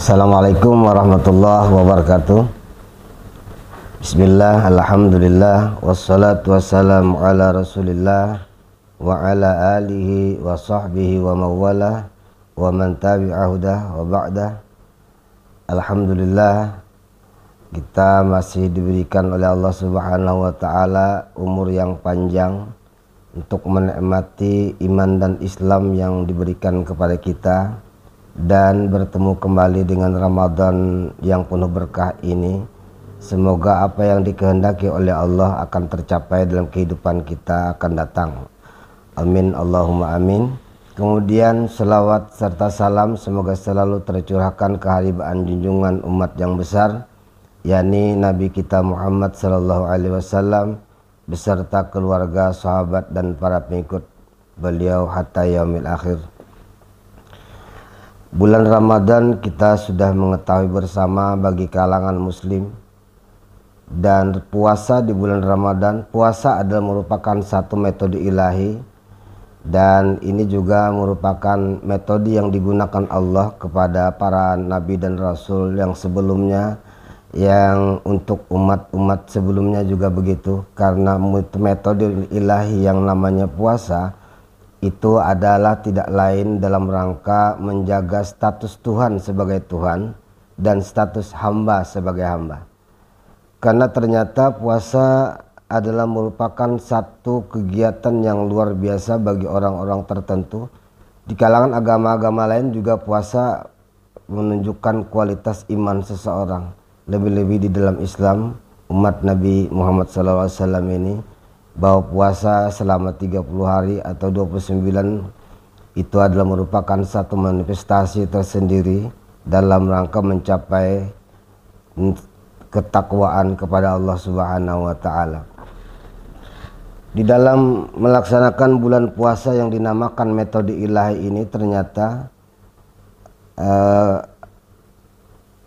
Assalamualaikum warahmatullahi wabarakatuh. Bismillah, alhamdulillah, wassalatu wassalamu ala rasulillah wa ala alihi wa sahbihi wa mawala wa man tabi'ahudah wa ba'dah. Alhamdulillah, kita masih diberikan oleh Allah subhanahu wa ta'ala umur yang panjang untuk menikmati iman dan Islam yang diberikan kepada kita, dan bertemu kembali dengan Ramadan yang penuh berkah ini. Semoga apa yang dikehendaki oleh Allah akan tercapai dalam kehidupan kita akan datang. Amin, Allahumma amin. Kemudian selawat serta salam semoga selalu tercurahkan ke haribaan junjungan umat yang besar, yakni Nabi kita Muhammad sallallahu alaihi wasallam beserta keluarga, sahabat dan para pengikut beliau hatta yaumil akhir. Bulan Ramadan kita sudah mengetahui bersama bagi kalangan muslim, dan puasa di bulan Ramadan, puasa adalah merupakan satu metode ilahi, dan ini juga merupakan metode yang digunakan Allah kepada para nabi dan rasul yang sebelumnya, yang untuk umat-umat sebelumnya juga begitu, karena metode ilahi yang namanya puasa itu adalah tidak lain dalam rangka menjaga status Tuhan sebagai Tuhan dan status hamba sebagai hamba. Karena ternyata puasa adalah merupakan satu kegiatan yang luar biasa bagi orang-orang tertentu. Di kalangan agama-agama lain juga puasa menunjukkan kualitas iman seseorang. Lebih-lebih di dalam Islam, umat Nabi Muhammad SAW ini, bahwa puasa selama 30 hari atau 29 itu adalah merupakan satu manifestasi tersendiri dalam rangka mencapai ketakwaan kepada Allah Subhanahu wa taala. Di dalam melaksanakan bulan puasa yang dinamakan metode ilahi ini, ternyata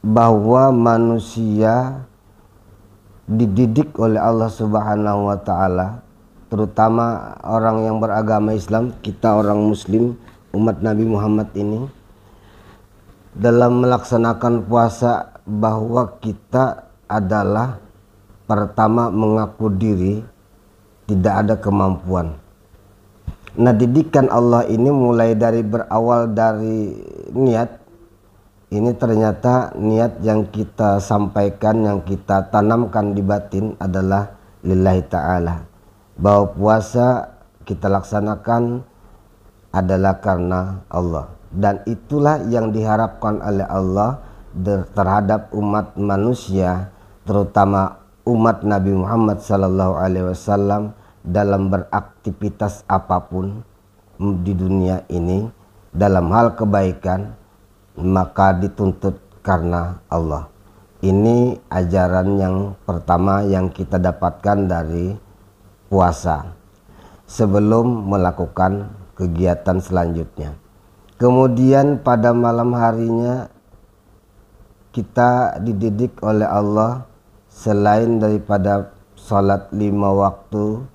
bahwa manusia dididik oleh Allah Subhanahu wa ta'ala, terutama orang yang beragama Islam, kita orang muslim, umat Nabi Muhammad ini, dalam melaksanakan puasa, bahwa kita adalah pertama mengaku diri tidak ada kemampuan. Nah, didikan Allah ini mulai dari berawal dari niat. Ini ternyata niat yang kita sampaikan, yang kita tanamkan di batin adalah lillahi ta'ala. Bahwa puasa kita laksanakan adalah karena Allah. Dan itulah yang diharapkan oleh Allah terhadap umat manusia, terutama umat Nabi Muhammad SAW dalam beraktivitas apapun di dunia ini, dalam hal kebaikan, maka dituntut karena Allah. Ini ajaran yang pertama yang kita dapatkan dari puasa sebelum melakukan kegiatan selanjutnya. Kemudian pada malam harinya kita dididik oleh Allah, selain daripada salat 5 waktu,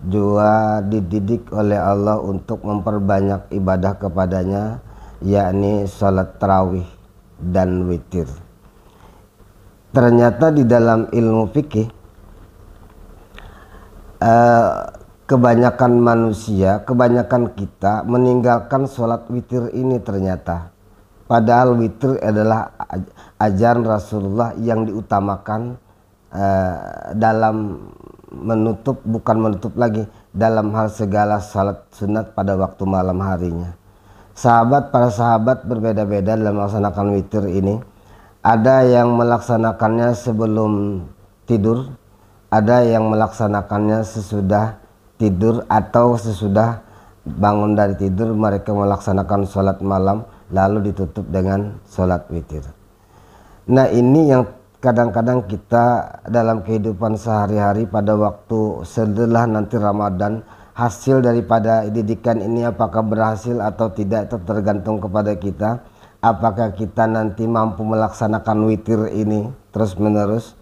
juga dididik oleh Allah untuk memperbanyak ibadah kepadanya, yakni salat tarawih dan witir. Ternyata di dalam ilmu fikih, kebanyakan manusia, kebanyakan kita meninggalkan salat witir ini ternyata. Padahal witir adalah ajaran Rasulullah yang diutamakan dalam menutup, bukan menutup lagi, dalam hal segala salat sunat pada waktu malam harinya. Para sahabat berbeda-beda dalam melaksanakan witir ini. Ada yang melaksanakannya sebelum tidur, ada yang melaksanakannya sesudah tidur, atau sesudah bangun dari tidur mereka melaksanakan sholat malam lalu ditutup dengan sholat witir. Nah, ini yang kadang-kadang kita dalam kehidupan sehari-hari pada waktu setelah nanti Ramadan, hasil daripada didikan ini apakah berhasil atau tidak itu tergantung kepada kita. Apakah kita nanti mampu melaksanakan witir ini terus menerus,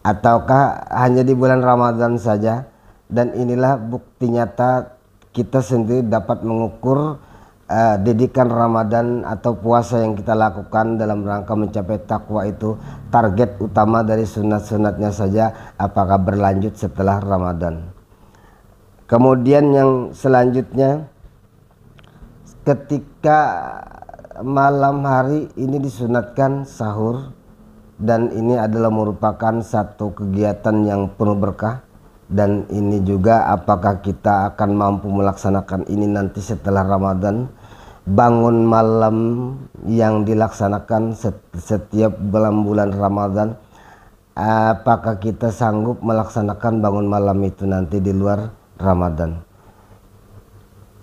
ataukah hanya di bulan Ramadan saja. Dan inilah bukti nyata kita sendiri dapat mengukur didikan Ramadan atau puasa yang kita lakukan dalam rangka mencapai takwa itu target utama dari sunat-sunatnya saja, apakah berlanjut setelah Ramadan. Kemudian yang selanjutnya, ketika malam hari ini disunatkan sahur, dan ini adalah merupakan satu kegiatan yang penuh berkah. Dan ini juga apakah kita akan mampu melaksanakan ini nanti setelah Ramadan. Bangun malam yang dilaksanakan setiap bulan Ramadan, apakah kita sanggup melaksanakan bangun malam itu nanti di luar Ramadan.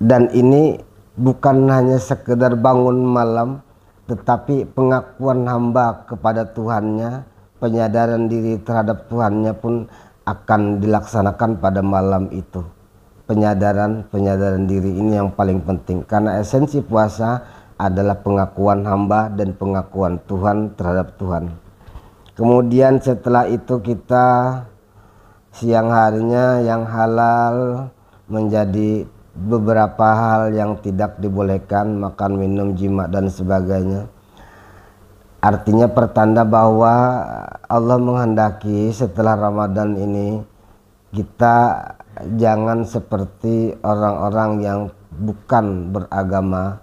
Dan ini bukan hanya sekedar bangun malam, tetapi pengakuan hamba kepada Tuhannya, penyadaran diri terhadap Tuhannya pun akan dilaksanakan pada malam itu. Penyadaran diri ini yang paling penting, karena esensi puasa adalah pengakuan hamba dan pengakuan Tuhan terhadap Tuhan. Kemudian setelah itu kita siang harinya yang halal menjadi beberapa hal yang tidak dibolehkan, makan, minum, jima dan sebagainya. Artinya pertanda bahwa Allah menghendaki setelah Ramadan ini kita jangan seperti orang-orang yang bukan beragama.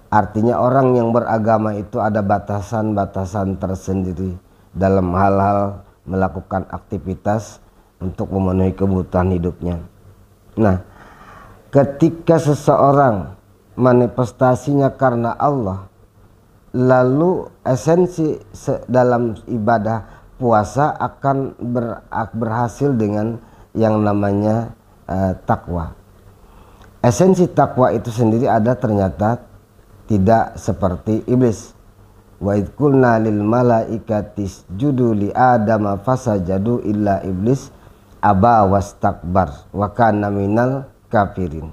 Artinya orang yang beragama itu ada batasan-batasan tersendiri dalam hal-hal melakukan aktivitas untuk memenuhi kebutuhan hidupnya. Nah, ketika seseorang manifestasinya karena Allah, lalu esensi dalam ibadah puasa akan berhasil dengan yang namanya takwa. Esensi takwa itu sendiri ada ternyata tidak seperti iblis. Wa idh qulna lil malaikati isjudu li adama fasajadu illa iblis aba wastakbar wa kana minal kafirin.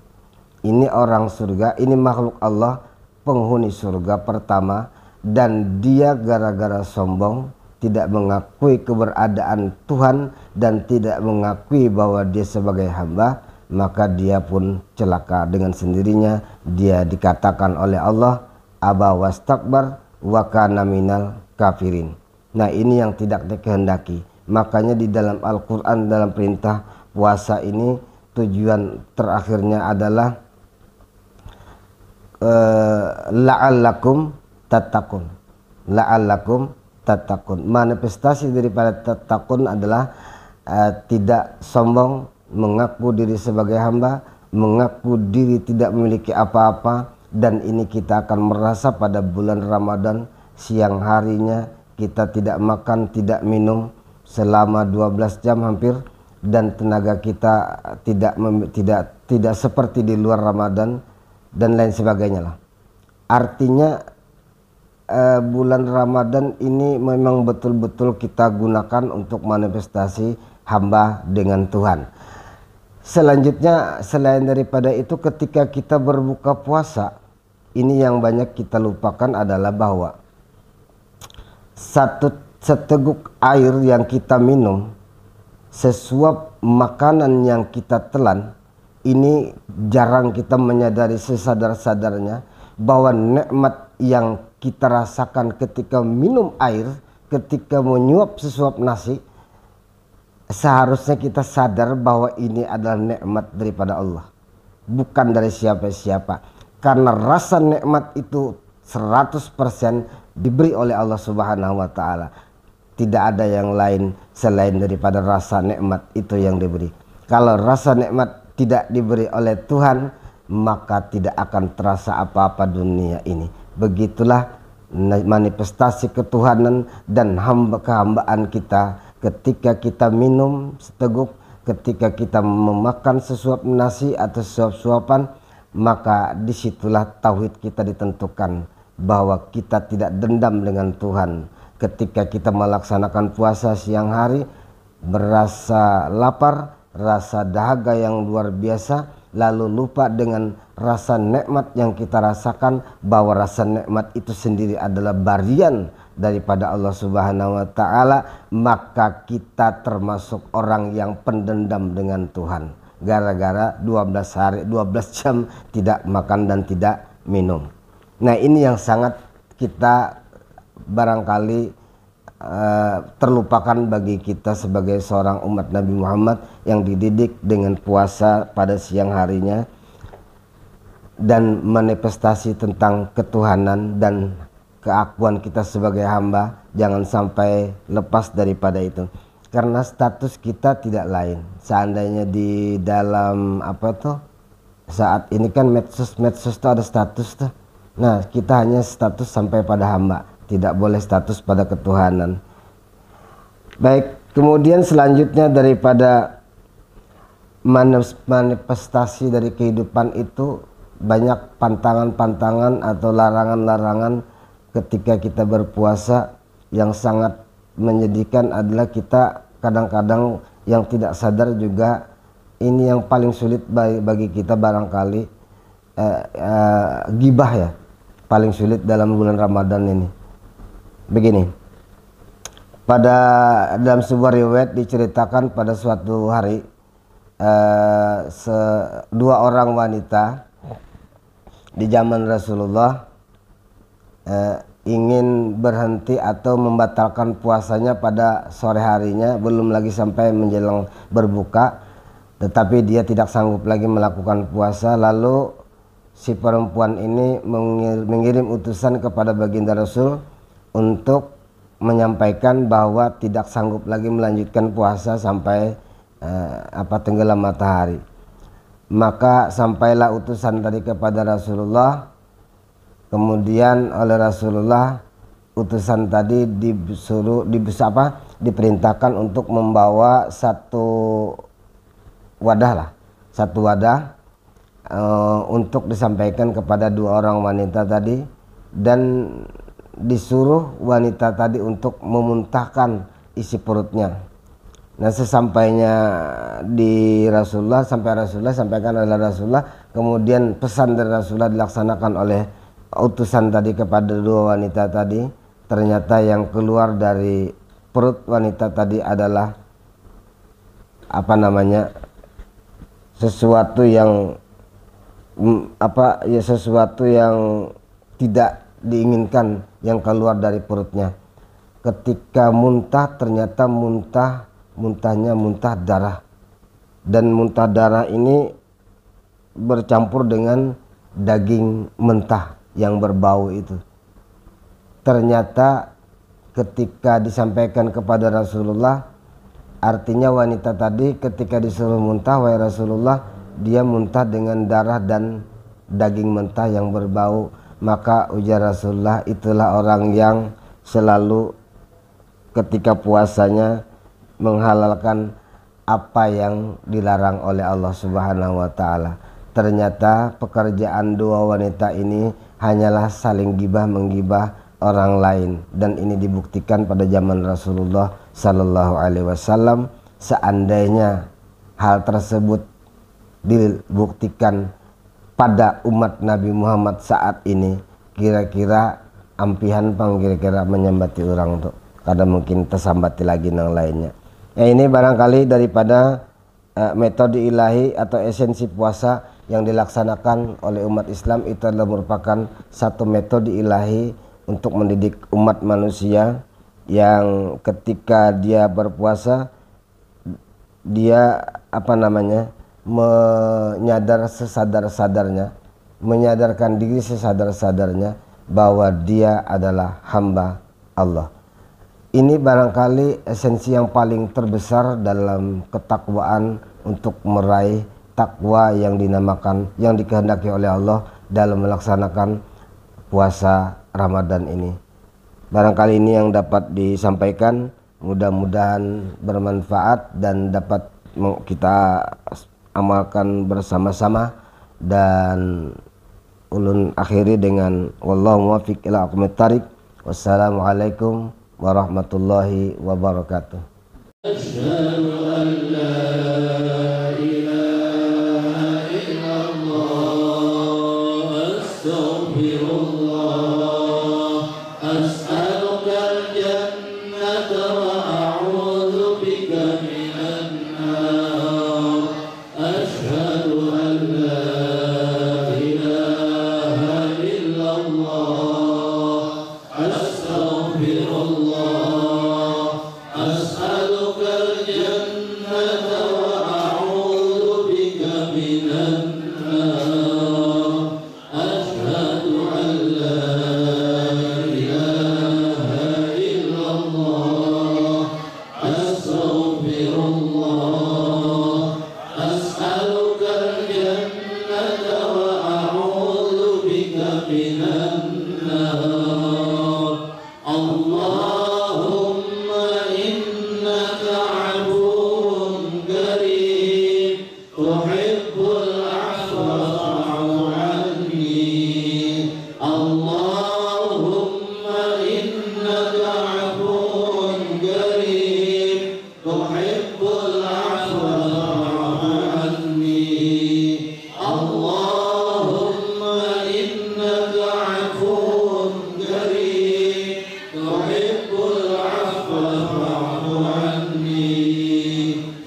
Ini orang surga, ini makhluk Allah, penghuni surga pertama, dan dia gara-gara sombong tidak mengakui keberadaan Tuhan dan tidak mengakui bahwa dia sebagai hamba, maka dia pun celaka dengan sendirinya. Dia dikatakan oleh Allah aba wastakbar wa kana minal kafirin. Nah, ini yang tidak dikehendaki. Makanya di dalam Al-Quran, dalam perintah puasa ini, tujuan terakhirnya adalah la'allakum tattaqun. La'allakum tattaqun. Manifestasi daripada tattaqun adalah tidak sombong, mengaku diri sebagai hamba, mengaku diri tidak memiliki apa-apa. Dan ini kita akan merasa pada bulan Ramadan siang harinya kita tidak makan, tidak minum selama 12 jam hampir, dan tenaga kita tidak seperti di luar Ramadan dan lain sebagainya lah. Artinya bulan Ramadan ini memang betul-betul kita gunakan untuk manifestasi hamba dengan Tuhan. Selanjutnya, selain daripada itu, ketika kita berbuka puasa, ini yang banyak kita lupakan adalah bahwa satu seteguk air yang kita minum, sesuap makanan yang kita telan, ini jarang kita menyadari sesadar-sadarnya bahwa nikmat yang kita rasakan ketika minum air, ketika menyuap sesuap nasi, seharusnya kita sadar bahwa ini adalah nikmat daripada Allah, bukan dari siapa-siapa. Karena rasa nikmat itu 100% diberi oleh Allah Subhanahu wa Ta'ala. Tidak ada yang lain selain daripada rasa nikmat itu yang diberi. Kalau rasa nikmat tidak diberi oleh Tuhan, maka tidak akan terasa apa-apa dunia ini. Begitulah manifestasi ketuhanan dan kehambaan kita ketika kita minum seteguk, ketika kita memakan sesuap nasi atau suap-suapan, maka disitulah tauhid kita ditentukan bahwa kita tidak dendam dengan Tuhan. Ketika kita melaksanakan puasa siang hari, berasa lapar, rasa dahaga yang luar biasa, lalu lupa dengan rasa nikmat yang kita rasakan, bahwa rasa nikmat itu sendiri adalah bagian daripada Allah Subhanahu wa Ta'ala, maka kita termasuk orang yang pendendam dengan Tuhan. Gara-gara 12 jam tidak makan dan tidak minum. Nah, ini yang sangat kita barangkali terlupakan bagi kita sebagai seorang umat Nabi Muhammad yang dididik dengan puasa pada siang harinya dan manifestasi tentang ketuhanan dan keakuan kita sebagai hamba. Jangan sampai lepas daripada itu, karena status kita tidak lain. Seandainya di dalam saat ini kan medsos itu ada status tuh. Nah, kita hanya status sampai pada hamba, tidak boleh status pada ketuhanan. Baik, kemudian selanjutnya daripada manifestasi dari kehidupan itu banyak pantangan-pantangan atau larangan-larangan ketika kita berpuasa. Yang sangat menyedihkan adalah kita kadang-kadang yang tidak sadar juga, ini yang paling sulit bagi kita barangkali, gibah ya, paling sulit dalam bulan Ramadan ini. Begini, dalam sebuah riwayat diceritakan pada suatu hari dua orang wanita di zaman Rasulullah ingin berhenti atau membatalkan puasanya pada sore harinya, belum lagi sampai menjelang berbuka, tetapi dia tidak sanggup lagi melakukan puasa. Lalu si perempuan ini mengirim utusan kepada baginda Rasul untuk menyampaikan bahwa tidak sanggup lagi melanjutkan puasa sampai tenggelam matahari. Maka sampailah utusan tadi kepada Rasulullah. Kemudian oleh Rasulullah utusan tadi diperintahkan untuk membawa satu wadah untuk disampaikan kepada dua orang wanita tadi, dan disuruh wanita tadi untuk memuntahkan isi perutnya. Nah, sesampainya di Rasulullah, sampaikan oleh Rasulullah, kemudian pesan dari Rasulullah dilaksanakan oleh utusan tadi kepada dua wanita tadi. Ternyata yang keluar dari perut wanita tadi adalah sesuatu yang sesuatu yang tidak diinginkan yang keluar dari perutnya. Ketika muntah, ternyata muntahnya muntah darah, dan muntah darah ini bercampur dengan daging mentah yang berbau itu. Ternyata ketika disampaikan kepada Rasulullah, artinya wanita tadi ketika disuruh muntah, wahai Rasulullah, dia muntah dengan darah dan daging mentah yang berbau. Maka ujar Rasulullah, itulah orang yang selalu ketika puasanya menghalalkan apa yang dilarang oleh Allah Subhanahu wa taala. Ternyata pekerjaan dua wanita ini hanyalah saling gibah menggibah orang lain, dan ini dibuktikan pada zaman Rasulullah sallallahu alaihi wasallam. Seandainya hal tersebut dibuktikan pada umat Nabi Muhammad saat ini, kira-kira ampihan kira-kira menyambati orang tuh, kadang mungkin tersambati lagi yang lainnya. Ini barangkali daripada metode ilahi atau esensi puasa yang dilaksanakan oleh umat Islam. Itu adalah merupakan satu metode ilahi untuk mendidik umat manusia yang ketika dia berpuasa, dia menyadar sesadar-sadarnya, menyadarkan diri sesadar-sadarnya bahwa dia adalah hamba Allah. Ini barangkali esensi yang paling terbesar dalam ketakwaan untuk meraih takwa yang dikehendaki oleh Allah dalam melaksanakan puasa Ramadan ini. Barangkali ini yang dapat disampaikan, mudah-mudahan bermanfaat dan dapat kita amalkan bersama-sama, dan ulun akhiri dengan wallahu muwaffiq ila aqwamit thariq. Wassalamualaikum warahmatullahi wabarakatuh. Asyhadu an la ilaha illallah, astaghfirullah, as'aluka al-jannata wa a'udzu bika minan nar. Asyhadu an la ilaha من النار أشهد أن لا إله إلا الله أستغفر الله أسألك الجنة وأعوذ بك من النار اللهم إنك عفو كريم تحب العفو فاعف عني اللهم إنك عفو كريم تحب العفو فاعف عني اللهم إنك عفو كريم تحب العفو فاعف عني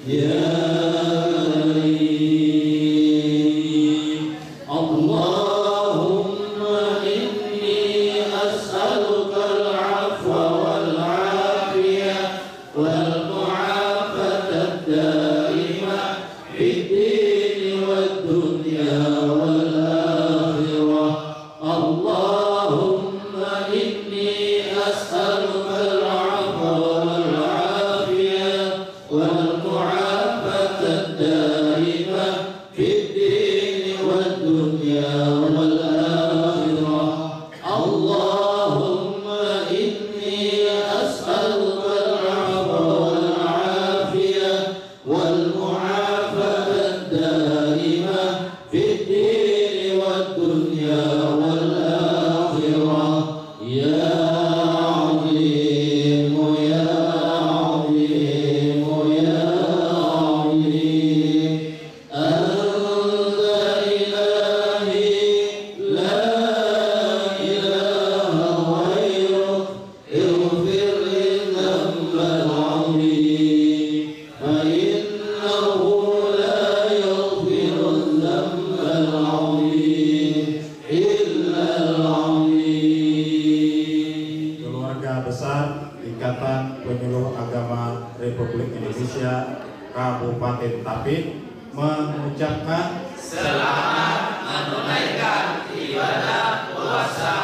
يا كريم اللهم إني أسألك العفو والعافية والمعافاة الدائمة في الدين والدنيا والآخرة اللهم إني أسألك العفو والعافية والمعافاة الدائمة في الدين والدنيا والآخرة اللهم إني أسألك العفو والعافية والمعافاة الدائمة في الدين والدنيا والآخرة يا عظيم يا عظيم يا عظيم أنت إلهي لا إله غيرك اغفر لي الذنب العظيم فإنه لا يغفر الذنب العظيم إلا العظيم. Keluarga besar Ikatan Penyuluh Agama Republik Indonesia Kabupaten Tapin mengucapkan Selamat menunaikan ibadah puasa